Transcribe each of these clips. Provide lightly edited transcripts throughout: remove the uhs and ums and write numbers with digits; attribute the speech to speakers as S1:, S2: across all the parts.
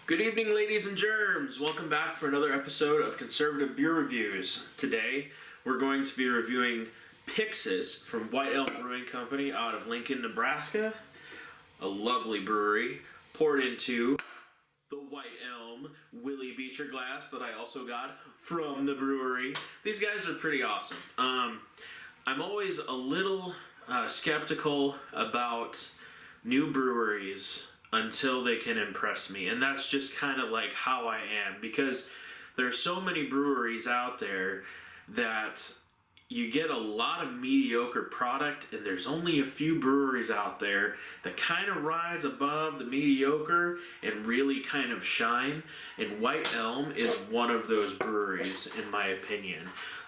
S1: Good evening, ladies and germs. Welcome back for another episode of Conservative Beer Reviews. Today, we're going to be reviewing Pyxis from White Elm Brewing Company out of Lincoln, Nebraska. A lovely brewery poured into the White Elm Willie Beecher glass that I also got from the brewery. These guys are pretty awesome. I'm always a little skeptical about new breweries until they can impress me, and that's just kind of like how I am, because there's so many breweries out there that you get a lot of mediocre product, and there's only a few breweries out there that kind of rise above the mediocre and really kind of shine, and White Elm is one of those breweries, in my opinion.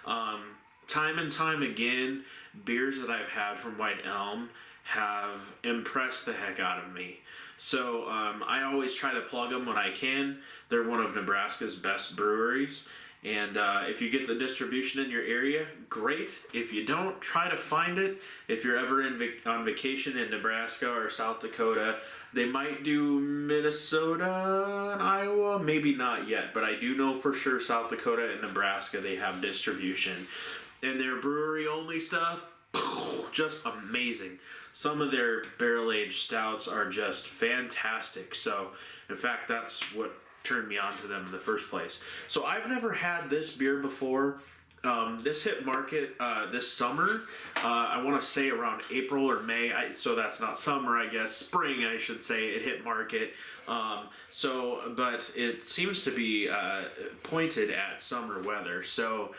S1: Time and time again, beers that I've had from White Elm have impressed the heck out of me. So I always try to plug them when I can. They're one of Nebraska's best breweries. And if you get the distribution in your area, great. If you don't, try to find it. If you're ever on vacation in Nebraska or South Dakota, they might do Minnesota and Iowa. Maybe not yet, but I do know for sure South Dakota and Nebraska, they have distribution. And their brewery-only stuff, just amazing. Some of their barrel-aged stouts are just fantastic. So, in fact, that's what turned me on to them in the first place. So I've never had this beer before. This hit market this summer. I want to say around April or May. So that's not summer, I guess. Spring, I should say. It hit market. But it seems to be pointed at summer weather. So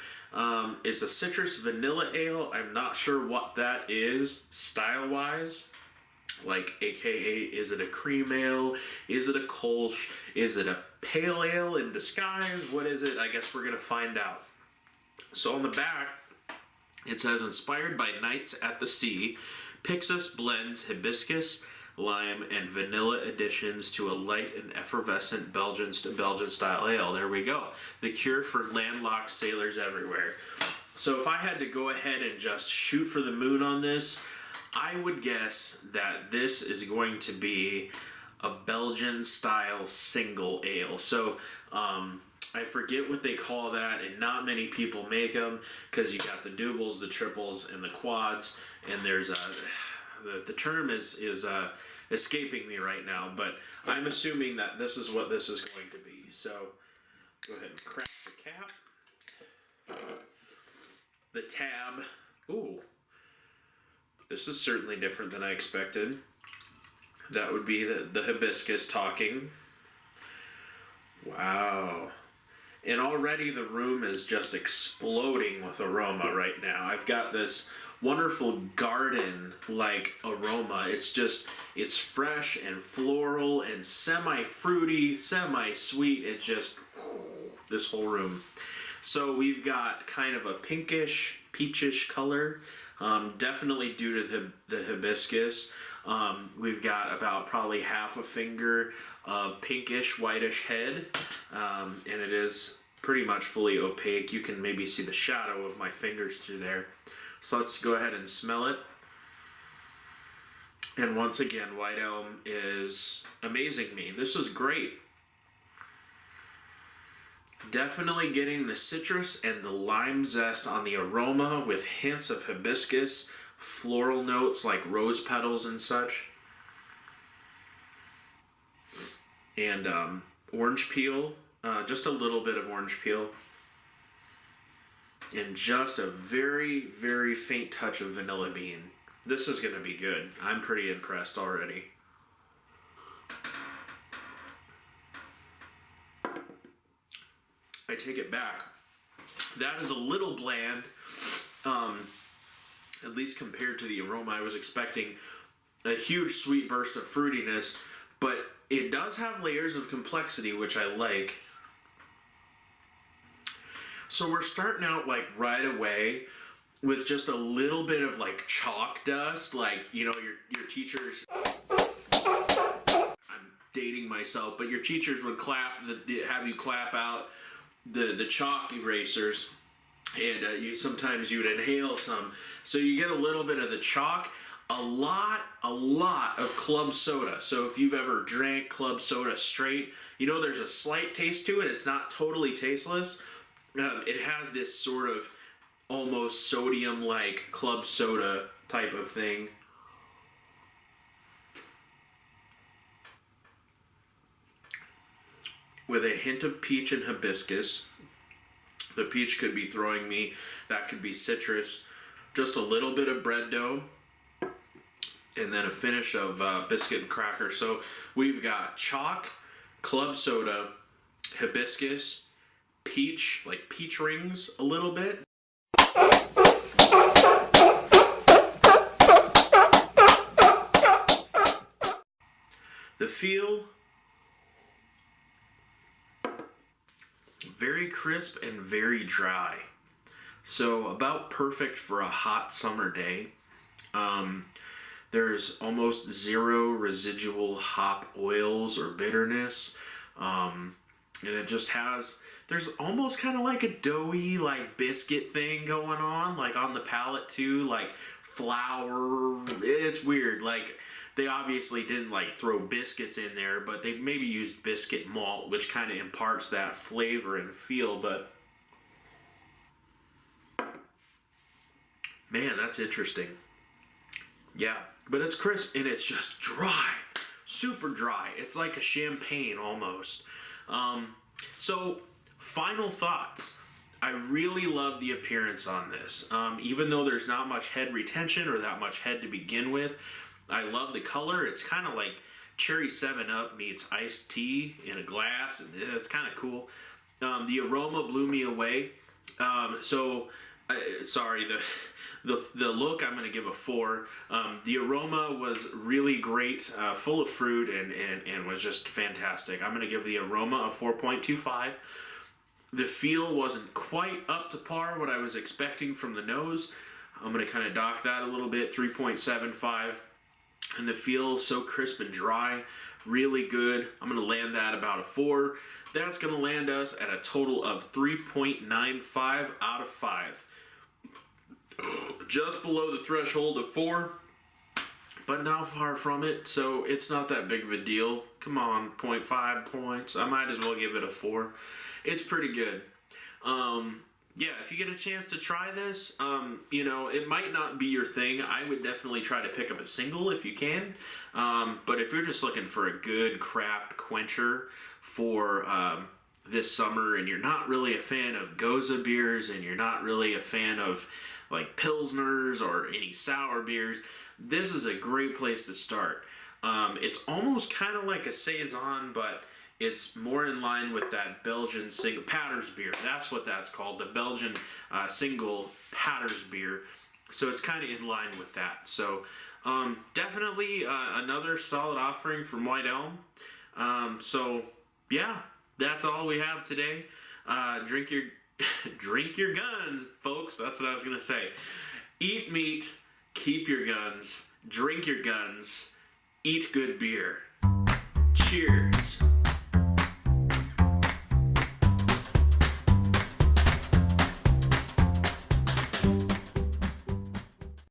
S1: it's a citrus vanilla ale. I'm not sure what that is style-wise. Like, aka, is it a cream ale? Is it a Kolsch? Is it a pale ale in disguise? What is it? I guess we're going to find out. So on the back, it says, inspired by Nights at the Sea, Pyxis blends hibiscus, lime, and vanilla additions to a light and effervescent Belgian style ale. There we go. The cure for landlocked sailors everywhere. So if I had to go ahead and just shoot for the moon on this, I would guess that this is going to be a Belgian style single ale. So I forget what they call that, and not many people make them, because you got the doubles, the triples, and the quads, and there's the term is escaping me right now, but I'm assuming that this is what this is going to be. So go ahead and crack the cap. The tab. Ooh. This is certainly different than I expected. That would be the hibiscus talking. Wow. And already the room is just exploding with aroma right now. I've got this wonderful garden-like aroma. It's fresh and floral and semi-fruity, semi-sweet. It just, this whole room. So we've got kind of a pinkish, peachish color. Definitely due to the hibiscus. We've got about probably half a finger of pinkish, whitish head, and it is pretty much fully opaque. You can maybe see the shadow of my fingers through there. So let's go ahead and smell it. And once again, White Elm is amazing me. This is great. Definitely getting the citrus and the lime zest on the aroma with hints of hibiscus, floral notes like rose petals and such. And orange peel, just a little bit of orange peel. And just a very, very faint touch of vanilla bean. This is going to be good. I'm pretty impressed already. I take it back. That is a little bland, at least compared to the aroma. I was expecting a huge sweet burst of fruitiness, but it does have layers of complexity, which I like. So we're starting out like right away with just a little bit of like chalk dust, like, you know, your teachers, I'm dating myself, but your teachers would have you clap out the chalk erasers, and sometimes you would inhale some, so you get a little bit of the chalk. a lot of club soda. So if you've ever drank club soda straight, you know there's a slight taste to it. It's not totally tasteless. It has this sort of almost sodium-like club soda type of thing. With a hint of peach and hibiscus. The peach could be throwing me, that could be citrus. Just a little bit of bread dough. And then a finish of biscuit and cracker. So we've got chalk, club soda, hibiscus, peach, like peach rings a little bit. The feel, very crisp and very dry. So about perfect for a hot summer day. There's almost zero residual hop oils or bitterness. And it just has, there's almost kind of like a doughy, like biscuit thing going on, like on the palate too, like flour. It's weird. Like they obviously didn't like throw biscuits in there, but they maybe used biscuit malt, which kind of imparts that flavor and feel. But man, that's interesting. Yeah, but it's crisp and it's just dry, super dry. It's like a champagne almost. So final thoughts. I really love the appearance on this. Even though there's not much head retention or that much head to begin with, I love the color. It's kind of like cherry 7-Up meets iced tea in a glass. And it's kind of cool. The aroma blew me away. Sorry, the look, I'm going to give a 4. The aroma was really great, full of fruit, and was just fantastic. I'm going to give the aroma a 4.25. The feel wasn't quite up to par what I was expecting from the nose. I'm going to kind of dock that a little bit, 3.75. And the feel, so crisp and dry, really good. I'm going to land that about a 4. That's going to land us at a total of 3.95 out of 5. Just below the threshold of 4, but not far from it, so it's not that big of a deal. Come on, 0.5 points. I might as well give it a 4. It's pretty good. Yeah, if you get a chance to try this, you know, it might not be your thing. I would definitely try to pick up a single if you can. But if you're just looking for a good craft quencher for this summer, and you're not really a fan of Goza beers, and you're not really a fan of like Pilsners or any sour beers, this is a great place to start. It's almost kind of like a Saison, but it's more in line with that Belgian single Patters beer. That's what that's called, the Belgian single Patters beer. So it's kind of in line with that. So definitely another solid offering from White Elm. So yeah, that's all we have today. Drink your guns, folks. That's what I was gonna say. Eat meat, keep your guns, drink your guns, eat good beer. Cheers.